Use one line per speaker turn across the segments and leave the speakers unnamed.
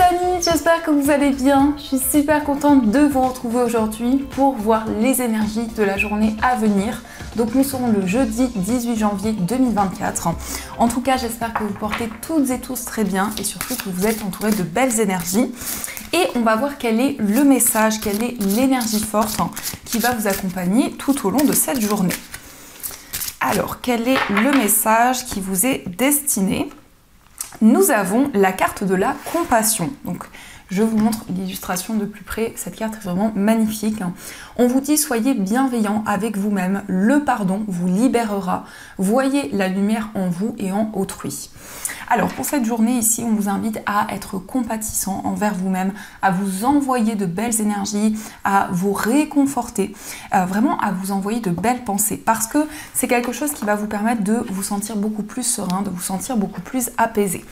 les amis, j'espère que vous allez bien. Je suis super contente de vous retrouver aujourd'hui pour voir les énergies de la journée à venir. Donc nous serons le jeudi 18 janvier 2024. En tout cas, j'espère que vous portez toutes et tous très bien et surtout que vous êtes entourés de belles énergies. Et on va voir quel est le message, quelle est l'énergie forte qui va vous accompagner tout au long de cette journée. Alors, quel est le message qui vous est destiné ? Nous avons la carte de la compassion. Donc, je vous montre l'illustration de plus près. Cette carte est vraiment magnifique. On vous dit, soyez bienveillant avec vous-même. Le pardon vous libérera. Voyez la lumière en vous et en autrui. Alors, pour cette journée ici, on vous invite à être compatissant envers vous-même, à vous envoyer de belles énergies, à vous réconforter, vraiment à vous envoyer de belles pensées. Parce que c'est quelque chose qui va vous permettre de vous sentir beaucoup plus serein, de vous sentir beaucoup plus apaisé.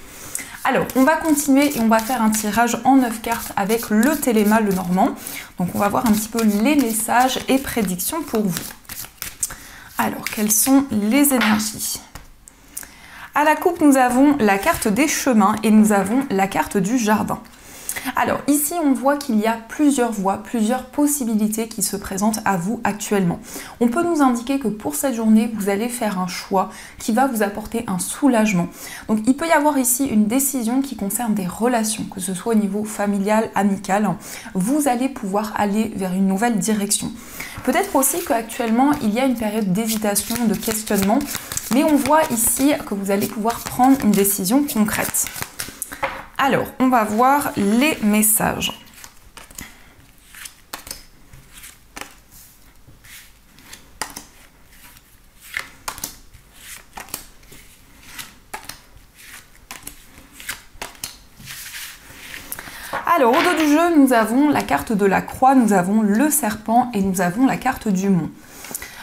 Alors, on va continuer et on va faire un tirage en 9 cartes avec le Téléma, le Normand. Donc, on va voir un petit peu les messages et prédictions pour vous. Alors, quelles sont les énergies ? À la coupe, nous avons la carte des chemins et nous avons la carte du jardin. Alors ici, on voit qu'il y a plusieurs voies, plusieurs possibilités qui se présentent à vous actuellement. On peut nous indiquer que pour cette journée, vous allez faire un choix qui va vous apporter un soulagement. Donc il peut y avoir ici une décision qui concerne des relations, que ce soit au niveau familial, amical. Vous allez pouvoir aller vers une nouvelle direction. Peut-être aussi qu'actuellement, il y a une période d'hésitation, de questionnement, mais on voit ici que vous allez pouvoir prendre une décision concrète. Alors, on va voir les messages. Alors, au dos du jeu, nous avons la carte de la croix, nous avons le serpent et nous avons la carte du mont.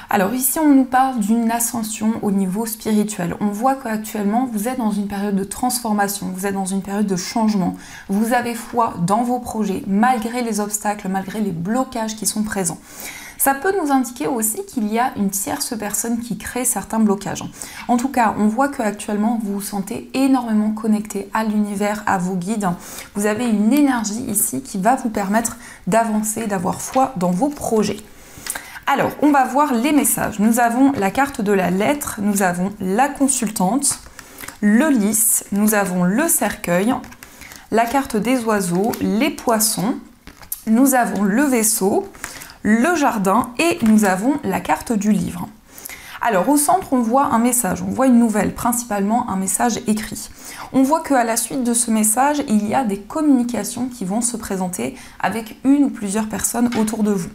Alors ici, on nous parle d'une ascension au niveau spirituel. On voit qu'actuellement, vous êtes dans une période de transformation, vous êtes dans une période de changement. Vous avez foi dans vos projets, malgré les obstacles, malgré les blocages qui sont présents. Ça peut nous indiquer aussi qu'il y a une tierce personne qui crée certains blocages. En tout cas, on voit qu'actuellement, vous vous sentez énormément connecté à l'univers, à vos guides. Vous avez une énergie ici qui va vous permettre d'avancer, d'avoir foi dans vos projets. Alors, on va voir les messages. Nous avons la carte de la lettre, nous avons la consultante, le lys, nous avons le cercueil, la carte des oiseaux, les poissons, nous avons le vaisseau, le jardin et nous avons la carte du livre. Alors au centre, on voit un message, on voit une nouvelle, principalement un message écrit. On voit qu'à la suite de ce message, il y a des communications qui vont se présenter avec une ou plusieurs personnes autour de vous.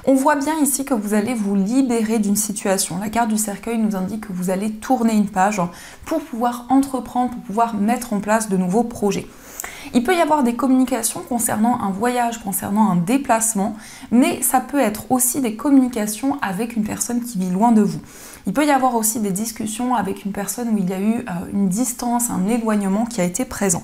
On voit bien ici que vous allez vous libérer d'une situation. La carte du cercueil nous indique que vous allez tourner une page pour pouvoir entreprendre, pour pouvoir mettre en place de nouveaux projets. Il peut y avoir des communications concernant un voyage, concernant un déplacement, mais ça peut être aussi des communications avec une personne qui vit loin de vous. Il peut y avoir aussi des discussions avec une personne où il y a eu une distance, un éloignement qui a été présent.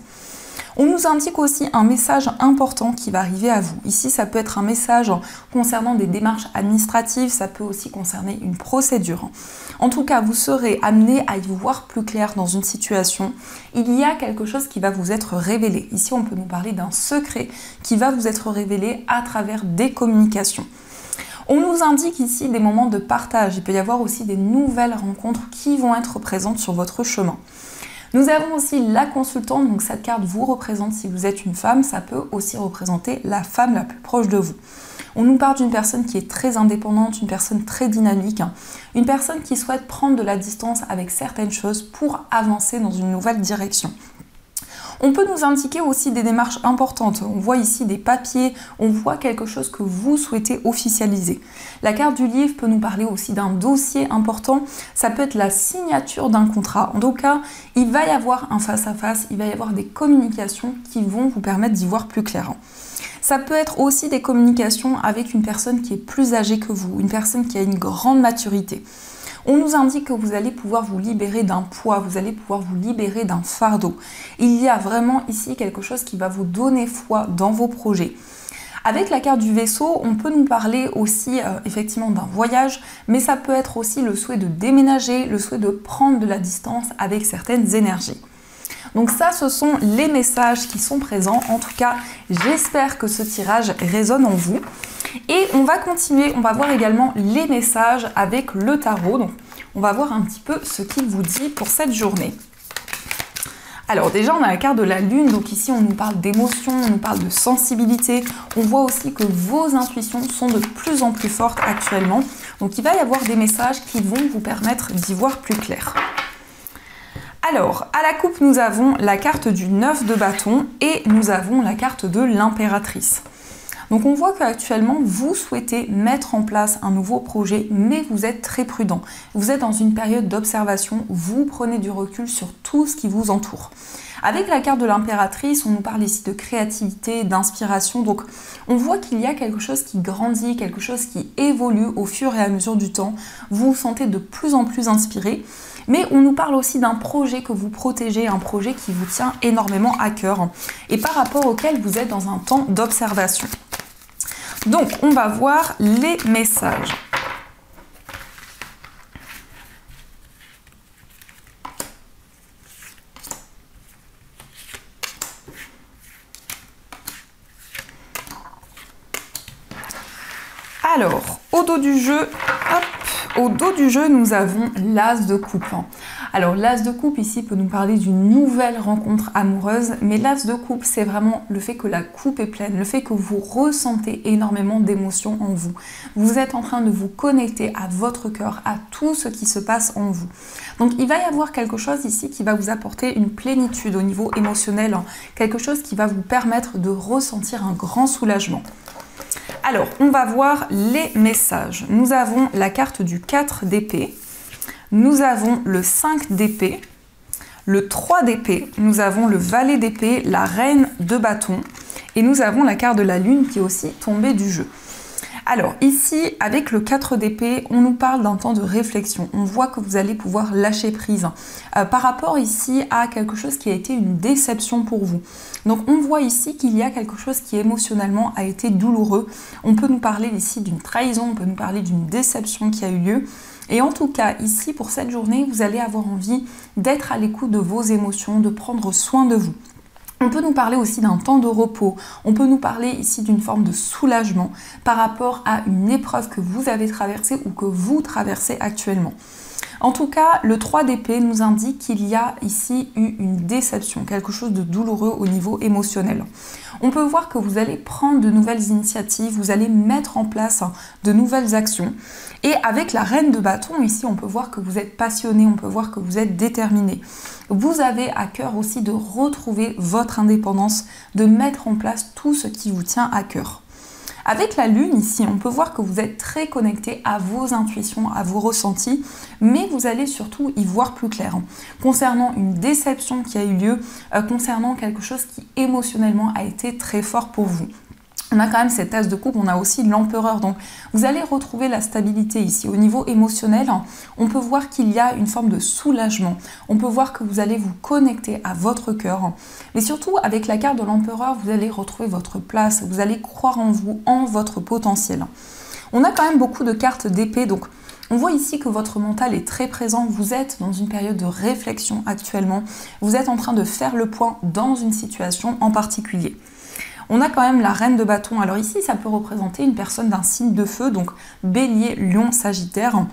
On nous indique aussi un message important qui va arriver à vous. Ici, ça peut être un message concernant des démarches administratives, ça peut aussi concerner une procédure. En tout cas, vous serez amené à y voir plus clair dans une situation. Il y a quelque chose qui va vous être révélé. Ici, on peut nous parler d'un secret qui va vous être révélé à travers des communications. On nous indique ici des moments de partage. Il peut y avoir aussi des nouvelles rencontres qui vont être présentes sur votre chemin. Nous avons aussi la consultante, donc cette carte vous représente si vous êtes une femme, ça peut aussi représenter la femme la plus proche de vous. On nous parle d'une personne qui est très indépendante, une personne très dynamique, une personne qui souhaite prendre de la distance avec certaines choses pour avancer dans une nouvelle direction. On peut nous indiquer aussi des démarches importantes. On voit ici des papiers, on voit quelque chose que vous souhaitez officialiser. La carte du livre peut nous parler aussi d'un dossier important. Ça peut être la signature d'un contrat. En tout cas, il va y avoir un face-à-face, il va y avoir des communications qui vont vous permettre d'y voir plus clair. Ça peut être aussi des communications avec une personne qui est plus âgée que vous, une personne qui a une grande maturité. On nous indique que vous allez pouvoir vous libérer d'un poids, vous allez pouvoir vous libérer d'un fardeau. Il y a vraiment ici quelque chose qui va vous donner foi dans vos projets. Avec la carte du vaisseau, on peut nous parler aussi effectivement d'un voyage, mais ça peut être aussi le souhait de déménager, le souhait de prendre de la distance avec certaines énergies. Donc ça, ce sont les messages qui sont présents. En tout cas, j'espère que ce tirage résonne en vous. Et on va continuer, on va voir également les messages avec le tarot. Donc on va voir un petit peu ce qu'il vous dit pour cette journée. Alors déjà, on a la carte de la lune, donc ici on nous parle d'émotion, on nous parle de sensibilité. On voit aussi que vos intuitions sont de plus en plus fortes actuellement. Donc il va y avoir des messages qui vont vous permettre d'y voir plus clair. Alors, à la coupe, nous avons la carte du 9 de bâton et nous avons la carte de l'impératrice. Donc on voit qu'actuellement, vous souhaitez mettre en place un nouveau projet, mais vous êtes très prudent. Vous êtes dans une période d'observation, vous prenez du recul sur tout ce qui vous entoure. Avec la carte de l'impératrice, on nous parle ici de créativité, d'inspiration. Donc on voit qu'il y a quelque chose qui grandit, quelque chose qui évolue au fur et à mesure du temps. Vous vous sentez de plus en plus inspiré. Mais on nous parle aussi d'un projet que vous protégez, un projet qui vous tient énormément à cœur et par rapport auquel vous êtes dans un temps d'observation. Donc, on va voir les messages. Alors, au dos du jeu, nous avons l'as de coupe. Alors, l'as de coupe ici peut nous parler d'une nouvelle rencontre amoureuse, mais l'as de coupe, c'est vraiment le fait que la coupe est pleine, le fait que vous ressentez énormément d'émotions en vous. Vous êtes en train de vous connecter à votre cœur, à tout ce qui se passe en vous. Donc, il va y avoir quelque chose ici qui va vous apporter une plénitude au niveau émotionnel, quelque chose qui va vous permettre de ressentir un grand soulagement. Alors, on va voir les messages. Nous avons la carte du 4 d'épée. Nous avons le 5 d'épée, le 3 d'épée, nous avons le valet d'épée, la reine de bâton et nous avons la carte de la lune qui est aussi tombée du jeu. Alors ici, avec le 4 d'épée, on nous parle d'un temps de réflexion. On voit que vous allez pouvoir lâcher prise par rapport ici à quelque chose qui a été une déception pour vous. Donc on voit ici qu'il y a quelque chose qui émotionnellement a été douloureux. On peut nous parler ici d'une trahison, on peut nous parler d'une déception qui a eu lieu. Et en tout cas, ici, pour cette journée, vous allez avoir envie d'être à l'écoute de vos émotions, de prendre soin de vous. On peut nous parler aussi d'un temps de repos, on peut nous parler ici d'une forme de soulagement par rapport à une épreuve que vous avez traversée ou que vous traversez actuellement. En tout cas, le 3 d'épée nous indique qu'il y a ici eu une déception, quelque chose de douloureux au niveau émotionnel. On peut voir que vous allez prendre de nouvelles initiatives, vous allez mettre en place de nouvelles actions. Et avec la reine de bâton, ici, on peut voir que vous êtes passionné, on peut voir que vous êtes déterminé. Vous avez à cœur aussi de retrouver votre indépendance, de mettre en place tout ce qui vous tient à cœur. Avec la lune ici, on peut voir que vous êtes très connecté à vos intuitions, à vos ressentis, mais vous allez surtout y voir plus clair. Concernant une déception qui a eu lieu, concernant quelque chose qui émotionnellement a été très fort pour vous. On a quand même cette as de coupe, on a aussi l'empereur. Donc vous allez retrouver la stabilité ici. Au niveau émotionnel, on peut voir qu'il y a une forme de soulagement. On peut voir que vous allez vous connecter à votre cœur. Mais surtout, avec la carte de l'empereur, vous allez retrouver votre place. Vous allez croire en vous, en votre potentiel. On a quand même beaucoup de cartes d'épée. Donc on voit ici que votre mental est très présent. Vous êtes dans une période de réflexion actuellement. Vous êtes en train de faire le point dans une situation en particulier. On a quand même la reine de bâton. Alors ici, ça peut représenter une personne d'un signe de feu, donc bélier, lion, sagittaire.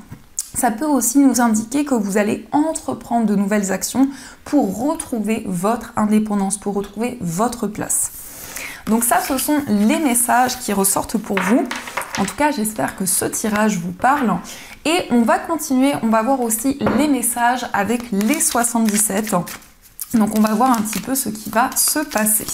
Ça peut aussi nous indiquer que vous allez entreprendre de nouvelles actions pour retrouver votre indépendance, pour retrouver votre place. Donc ça, ce sont les messages qui ressortent pour vous. En tout cas, j'espère que ce tirage vous parle. Et on va continuer, on va voir aussi les messages avec les 77. Donc on va voir un petit peu ce qui va se passer.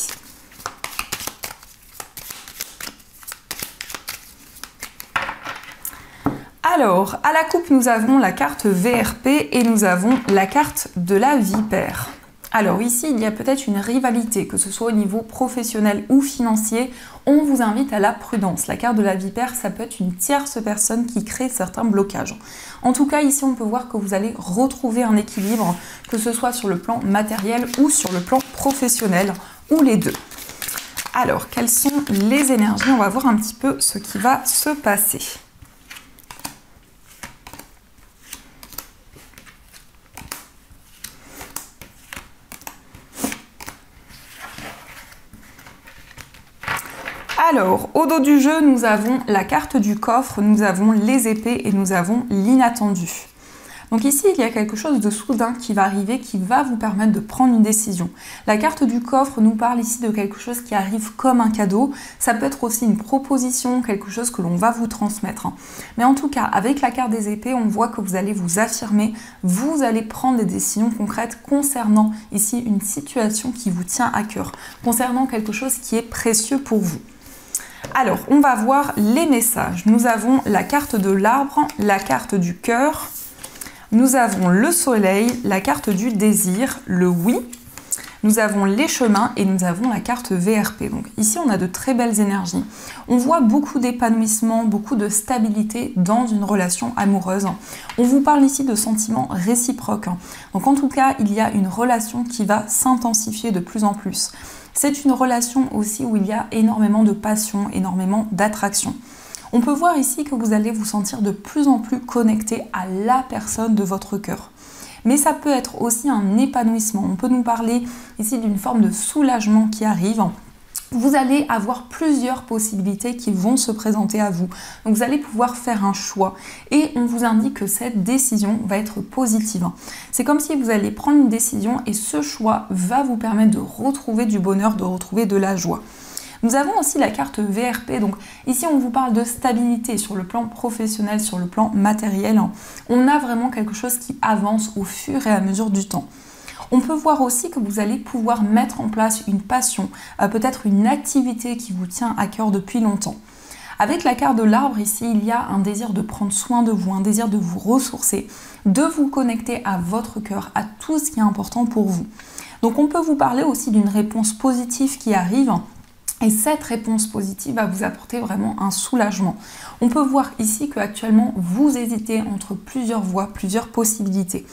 Alors, à la coupe, nous avons la carte VRP et nous avons la carte de la vipère. Alors ici, il y a peut-être une rivalité, que ce soit au niveau professionnel ou financier. On vous invite à la prudence. La carte de la vipère, ça peut être une tierce personne qui crée certains blocages. En tout cas, ici, on peut voir que vous allez retrouver un équilibre, que ce soit sur le plan matériel ou sur le plan professionnel, ou les deux. Alors, quelles sont les énergies? On va voir un petit peu ce qui va se passer. Alors, au dos du jeu, nous avons la carte du coffre, nous avons les épées et nous avons l'inattendu. Donc ici, il y a quelque chose de soudain qui va arriver, qui va vous permettre de prendre une décision. La carte du coffre nous parle ici de quelque chose qui arrive comme un cadeau. Ça peut être aussi une proposition, quelque chose que l'on va vous transmettre. Mais en tout cas, avec la carte des épées, on voit que vous allez vous affirmer, vous allez prendre des décisions concrètes concernant ici une situation qui vous tient à cœur, concernant quelque chose qui est précieux pour vous. Alors, on va voir les messages. Nous avons la carte de l'arbre, la carte du cœur. Nous avons le soleil, la carte du désir, le oui. Nous avons les chemins et nous avons la carte VRP. Donc ici, on a de très belles énergies. On voit beaucoup d'épanouissement, beaucoup de stabilité dans une relation amoureuse. On vous parle ici de sentiments réciproques. Donc en tout cas, il y a une relation qui va s'intensifier de plus en plus. C'est une relation aussi où il y a énormément de passion, énormément d'attraction. On peut voir ici que vous allez vous sentir de plus en plus connecté à la personne de votre cœur. Mais ça peut être aussi un épanouissement. On peut nous parler ici d'une forme de soulagement qui arrive. Vous allez avoir plusieurs possibilités qui vont se présenter à vous. Donc vous allez pouvoir faire un choix et on vous indique que cette décision va être positive. C'est comme si vous allez prendre une décision et ce choix va vous permettre de retrouver du bonheur, de retrouver de la joie. Nous avons aussi la carte VRP, donc ici on vous parle de stabilité sur le plan professionnel, sur le plan matériel. On a vraiment quelque chose qui avance au fur et à mesure du temps. On peut voir aussi que vous allez pouvoir mettre en place une passion, peut-être une activité qui vous tient à cœur depuis longtemps. Avec la carte de l'arbre ici, il y a un désir de prendre soin de vous, un désir de vous ressourcer, de vous connecter à votre cœur, à tout ce qui est important pour vous. Donc on peut vous parler aussi d'une réponse positive qui arrive. Et cette réponse positive va vous apporter vraiment un soulagement. On peut voir ici qu'actuellement, vous hésitez entre plusieurs voies, plusieurs possibilités.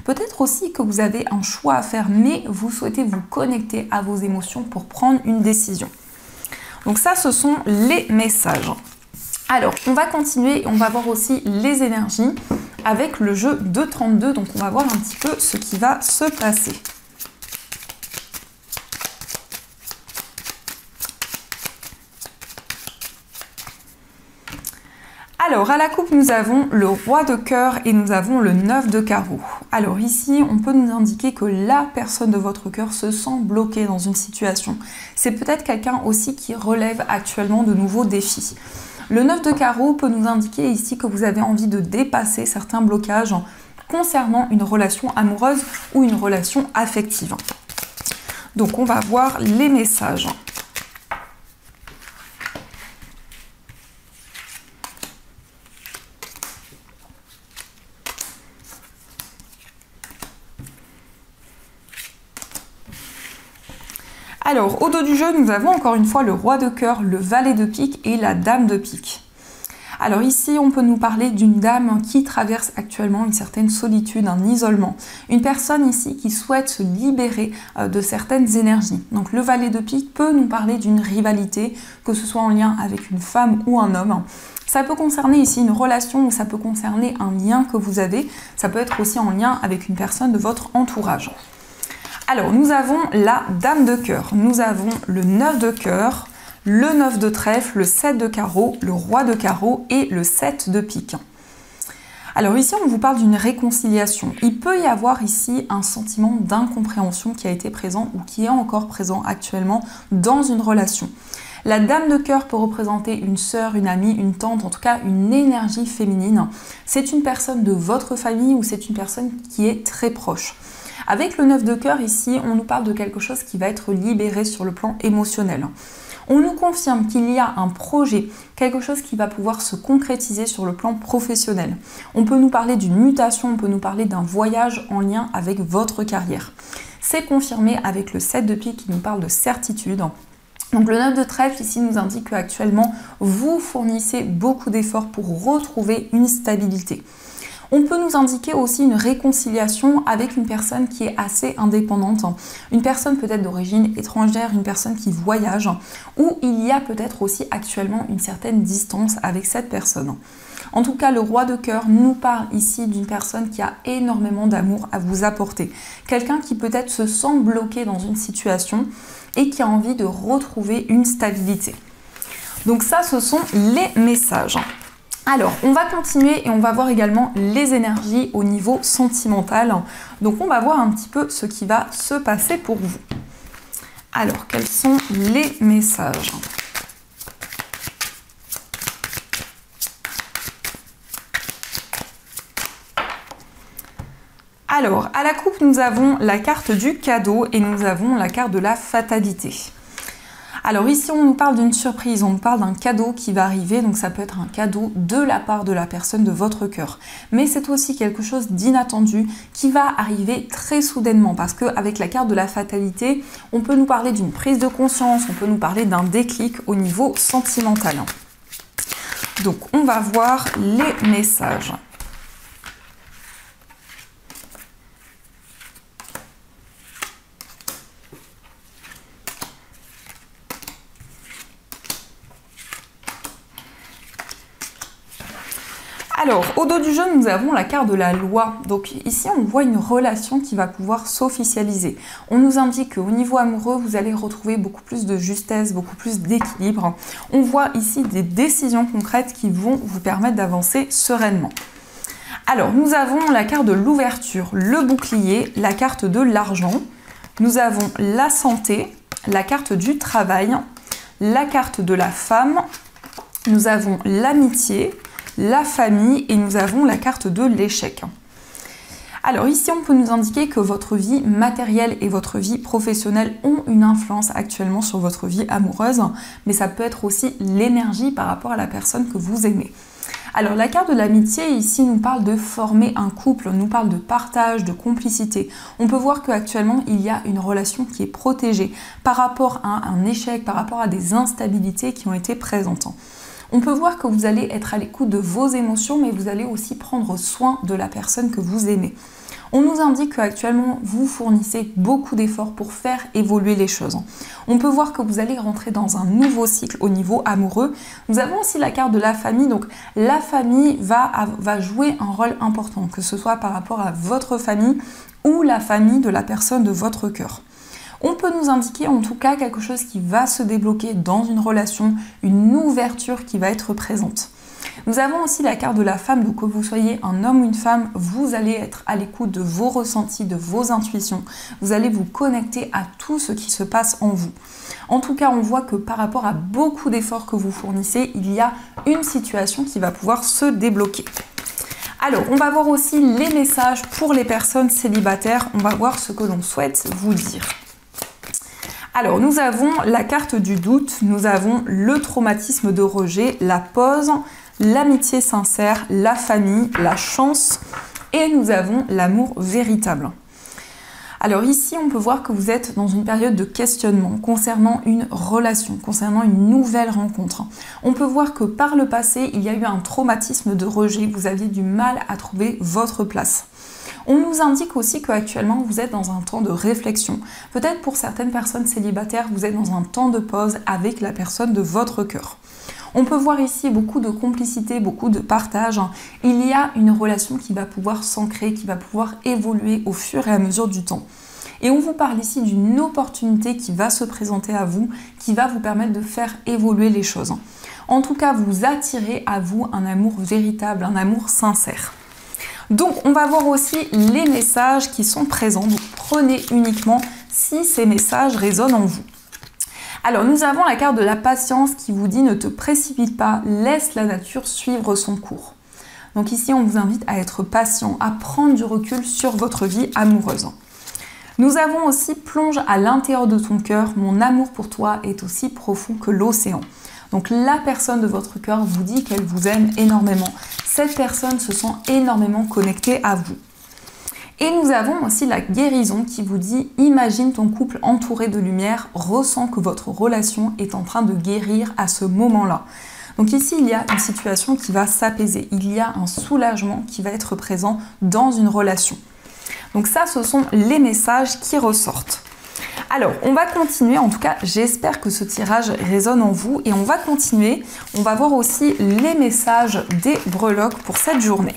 Peut-être aussi que vous avez un choix à faire, mais vous souhaitez vous connecter à vos émotions pour prendre une décision. Donc ça, ce sont les messages. Alors, on va continuer et on va voir aussi les énergies avec le jeu de 32. Donc, on va voir un petit peu ce qui va se passer. Alors, à la coupe, nous avons le roi de cœur et nous avons le 9 de carreau. Alors ici, on peut nous indiquer que la personne de votre cœur se sent bloquée dans une situation. C'est peut-être quelqu'un aussi qui relève actuellement de nouveaux défis. Le 9 de carreau peut nous indiquer ici que vous avez envie de dépasser certains blocages concernant une relation amoureuse ou une relation affective. Donc, on va voir les messages. Alors, au dos du jeu, nous avons encore une fois le roi de cœur, le valet de pique et la dame de pique. Alors ici, on peut nous parler d'une dame qui traverse actuellement une certaine solitude, un isolement. Une personne ici qui souhaite se libérer de certaines énergies. Donc le valet de pique peut nous parler d'une rivalité, que ce soit en lien avec une femme ou un homme. Ça peut concerner ici une relation ou ça peut concerner un lien que vous avez. Ça peut être aussi en lien avec une personne de votre entourage. Alors, nous avons la dame de cœur, nous avons le 9 de cœur, le 9 de trèfle, le 7 de carreau, le roi de carreau et le 7 de pique. Alors ici, on vous parle d'une réconciliation. Il peut y avoir ici un sentiment d'incompréhension qui a été présent ou qui est encore présent actuellement dans une relation. La dame de cœur peut représenter une sœur, une amie, une tante, en tout cas une énergie féminine. C'est une personne de votre famille ou c'est une personne qui est très proche. Avec le 9 de cœur ici, on nous parle de quelque chose qui va être libéré sur le plan émotionnel. On nous confirme qu'il y a un projet, quelque chose qui va pouvoir se concrétiser sur le plan professionnel. On peut nous parler d'une mutation, on peut nous parler d'un voyage en lien avec votre carrière. C'est confirmé avec le 7 de pique qui nous parle de certitude. Donc le 9 de trèfle ici nous indique qu'actuellement vous fournissez beaucoup d'efforts pour retrouver une stabilité. On peut nous indiquer aussi une réconciliation avec une personne qui est assez indépendante, une personne peut-être d'origine étrangère, une personne qui voyage, ou il y a peut-être aussi actuellement une certaine distance avec cette personne. En tout cas, le roi de cœur nous parle ici d'une personne qui a énormément d'amour à vous apporter. Quelqu'un qui peut-être se sent bloqué dans une situation et qui a envie de retrouver une stabilité. Donc ça, ce sont les messages. Alors, on va continuer et on va voir également les énergies au niveau sentimental. Donc, on va voir un petit peu ce qui va se passer pour vous. Alors, quels sont les messages ? Alors, à la coupe, nous avons la carte du cadeau et nous avons la carte de la fatalité. Alors ici, on nous parle d'une surprise, on nous parle d'un cadeau qui va arriver, donc ça peut être un cadeau de la part de la personne de votre cœur. Mais c'est aussi quelque chose d'inattendu qui va arriver très soudainement, parce qu'avec la carte de la fatalité, on peut nous parler d'une prise de conscience, on peut nous parler d'un déclic au niveau sentimental. Donc on va voir les messages. Alors, au dos du jeu, nous avons la carte de la loi. Donc ici, on voit une relation qui va pouvoir s'officialiser. On nous indique qu'au niveau amoureux, vous allez retrouver beaucoup plus de justesse, beaucoup plus d'équilibre. On voit ici des décisions concrètes qui vont vous permettre d'avancer sereinement. Alors, nous avons la carte de l'ouverture, le bouclier, la carte de l'argent. Nous avons la santé, la carte du travail, la carte de la femme. Nous avons l'amitié, la famille et nous avons la carte de l'échec. Alors ici, on peut nous indiquer que votre vie matérielle et votre vie professionnelle ont une influence actuellement sur votre vie amoureuse, mais ça peut être aussi l'énergie par rapport à la personne que vous aimez. Alors la carte de l'amitié ici nous parle de former un couple, nous parle de partage, de complicité. On peut voir qu'actuellement il y a une relation qui est protégée par rapport à un échec, par rapport à des instabilités qui ont été présentes. On peut voir que vous allez être à l'écoute de vos émotions, mais vous allez aussi prendre soin de la personne que vous aimez. On nous indique qu'actuellement, vous fournissez beaucoup d'efforts pour faire évoluer les choses. On peut voir que vous allez rentrer dans un nouveau cycle au niveau amoureux. Nous avons aussi la carte de la famille. Donc, la famille va jouer un rôle important, que ce soit par rapport à votre famille ou la famille de la personne de votre cœur. On peut nous indiquer en tout cas quelque chose qui va se débloquer dans une relation, une ouverture qui va être présente. Nous avons aussi la carte de la femme, donc que vous soyez un homme ou une femme, vous allez être à l'écoute de vos ressentis, de vos intuitions. Vous allez vous connecter à tout ce qui se passe en vous. En tout cas, on voit que par rapport à beaucoup d'efforts que vous fournissez, il y a une situation qui va pouvoir se débloquer. Alors, on va voir aussi les messages pour les personnes célibataires. On va voir ce que l'on souhaite vous dire. Alors, nous avons la carte du doute, nous avons le traumatisme de rejet, la pause, l'amitié sincère, la famille, la chance et nous avons l'amour véritable. Alors ici, on peut voir que vous êtes dans une période de questionnement concernant une relation, concernant une nouvelle rencontre. On peut voir que par le passé, il y a eu un traumatisme de rejet, vous aviez du mal à trouver votre place. On nous indique aussi qu'actuellement, vous êtes dans un temps de réflexion. Peut-être pour certaines personnes célibataires, vous êtes dans un temps de pause avec la personne de votre cœur. On peut voir ici beaucoup de complicité, beaucoup de partage. Il y a une relation qui va pouvoir s'ancrer, qui va pouvoir évoluer au fur et à mesure du temps. Et on vous parle ici d'une opportunité qui va se présenter à vous, qui va vous permettre de faire évoluer les choses. En tout cas, vous attirez à vous un amour véritable, un amour sincère. Donc, on va voir aussi les messages qui sont présents. Donc, prenez uniquement si ces messages résonnent en vous. Alors, nous avons la carte de la patience qui vous dit « Ne te précipite pas, laisse la nature suivre son cours ». Donc ici, on vous invite à être patient, à prendre du recul sur votre vie amoureuse. Nous avons aussi « Plonge à l'intérieur de ton cœur, mon amour pour toi est aussi profond que l'océan ». Donc la personne de votre cœur vous dit qu'elle vous aime énormément. Cette personne se sent énormément connectée à vous. Et nous avons aussi la guérison qui vous dit « Imagine ton couple entouré de lumière, ressens que votre relation est en train de guérir à ce moment-là ». Donc ici, il y a une situation qui va s'apaiser. Il y a un soulagement qui va être présent dans une relation. Donc ça, ce sont les messages qui ressortent. Alors, on va continuer, en tout cas, j'espère que ce tirage résonne en vous et on va continuer. On va voir aussi les messages des breloques pour cette journée.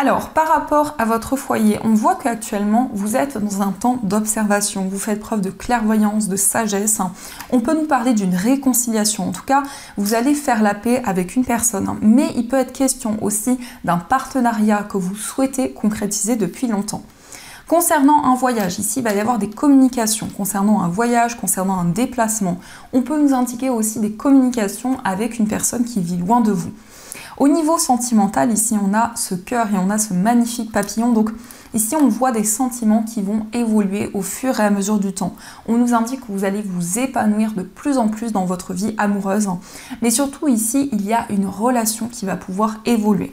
Alors, par rapport à votre foyer, on voit qu'actuellement, vous êtes dans un temps d'observation. Vous faites preuve de clairvoyance, de sagesse. On peut nous parler d'une réconciliation. En tout cas, vous allez faire la paix avec une personne. Mais il peut être question aussi d'un partenariat que vous souhaitez concrétiser depuis longtemps. Concernant un voyage, ici, il va y avoir des communications. Concernant un voyage, concernant un déplacement, on peut nous indiquer aussi des communications avec une personne qui vit loin de vous. Au niveau sentimental, ici, on a ce cœur et on a ce magnifique papillon. Donc, ici, on voit des sentiments qui vont évoluer au fur et à mesure du temps. On nous indique que vous allez vous épanouir de plus en plus dans votre vie amoureuse. Mais surtout, ici, il y a une relation qui va pouvoir évoluer.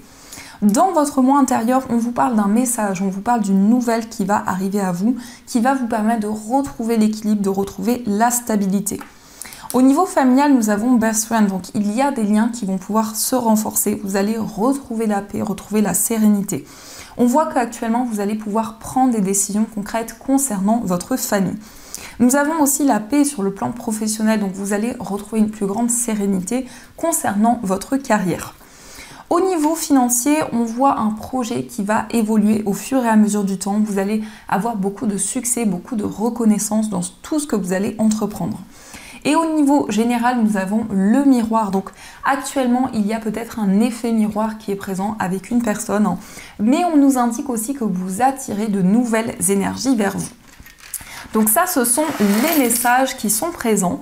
Dans votre moi intérieur, on vous parle d'un message, on vous parle d'une nouvelle qui va arriver à vous, qui va vous permettre de retrouver l'équilibre, de retrouver la stabilité. Au niveau familial, nous avons best friend, donc il y a des liens qui vont pouvoir se renforcer. Vous allez retrouver la paix, retrouver la sérénité. On voit qu'actuellement, vous allez pouvoir prendre des décisions concrètes concernant votre famille. Nous avons aussi la paix sur le plan professionnel, donc vous allez retrouver une plus grande sérénité concernant votre carrière. Au niveau financier, on voit un projet qui va évoluer au fur et à mesure du temps. Vous allez avoir beaucoup de succès, beaucoup de reconnaissance dans tout ce que vous allez entreprendre. Et au niveau général, nous avons le miroir. Donc actuellement, il y a peut-être un effet miroir qui est présent avec une personne. Mais on nous indique aussi que vous attirez de nouvelles énergies vers vous. Donc ça, ce sont les messages qui sont présents.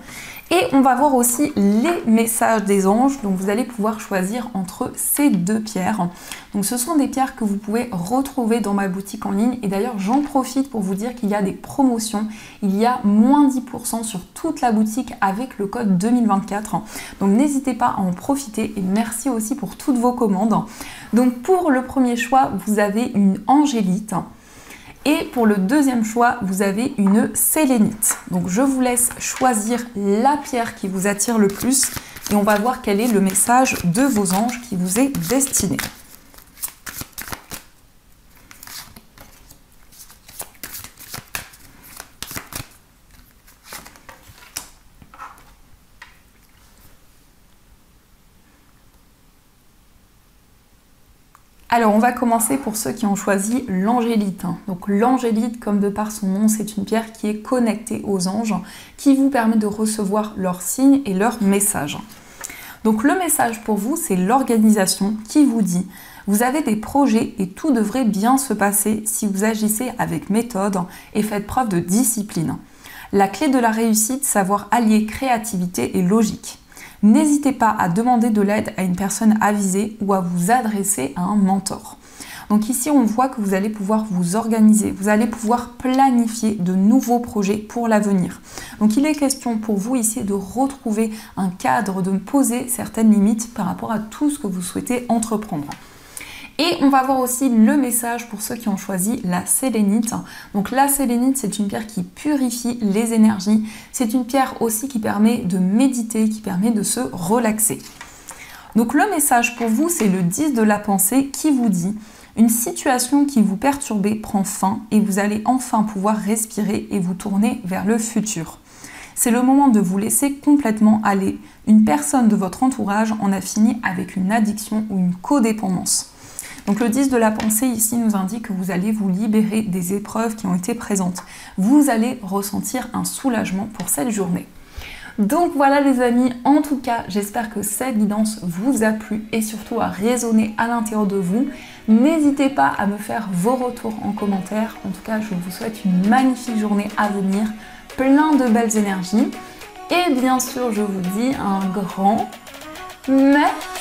Et on va voir aussi les messages des anges. Donc vous allez pouvoir choisir entre ces deux pierres. Donc ce sont des pierres que vous pouvez retrouver dans ma boutique en ligne. Et d'ailleurs, j'en profite pour vous dire qu'il y a des promotions. Il y a moins 10% sur toute la boutique avec le code 2024. Donc n'hésitez pas à en profiter. Et merci aussi pour toutes vos commandes. Donc pour le premier choix, vous avez une angélite. Et pour le deuxième choix, vous avez une sélénite. Donc je vous laisse choisir la pierre qui vous attire le plus et on va voir quel est le message de vos anges qui vous est destiné. Alors on va commencer pour ceux qui ont choisi l'angélite. Donc l'angélite, comme de par son nom, c'est une pierre qui est connectée aux anges, qui vous permet de recevoir leurs signes et leurs messages. Donc le message pour vous, c'est l'organisation qui vous dit « Vous avez des projets et tout devrait bien se passer si vous agissez avec méthode et faites preuve de discipline. La clé de la réussite, savoir allier créativité et logique. N'hésitez pas à demander de l'aide à une personne avisée ou à vous adresser à un mentor. » Donc ici, on voit que vous allez pouvoir vous organiser, vous allez pouvoir planifier de nouveaux projets pour l'avenir. Donc il est question pour vous ici de retrouver un cadre, de poser certaines limites par rapport à tout ce que vous souhaitez entreprendre. Et on va voir aussi le message pour ceux qui ont choisi la sélénite. Donc la sélénite, c'est une pierre qui purifie les énergies. C'est une pierre aussi qui permet de méditer, qui permet de se relaxer. Donc le message pour vous, c'est le 10 de la pensée qui vous dit « Une situation qui vous perturbait prend fin et vous allez enfin pouvoir respirer et vous tourner vers le futur. C'est le moment de vous laisser complètement aller. Une personne de votre entourage en a fini avec une addiction ou une codépendance. » Donc le 10 de la pensée ici nous indique que vous allez vous libérer des épreuves qui ont été présentes. Vous allez ressentir un soulagement pour cette journée. Donc voilà les amis, en tout cas j'espère que cette guidance vous a plu et surtout a résonné à l'intérieur de vous. N'hésitez pas à me faire vos retours en commentaire. En tout cas je vous souhaite une magnifique journée à venir, plein de belles énergies. Et bien sûr je vous dis un grand merci.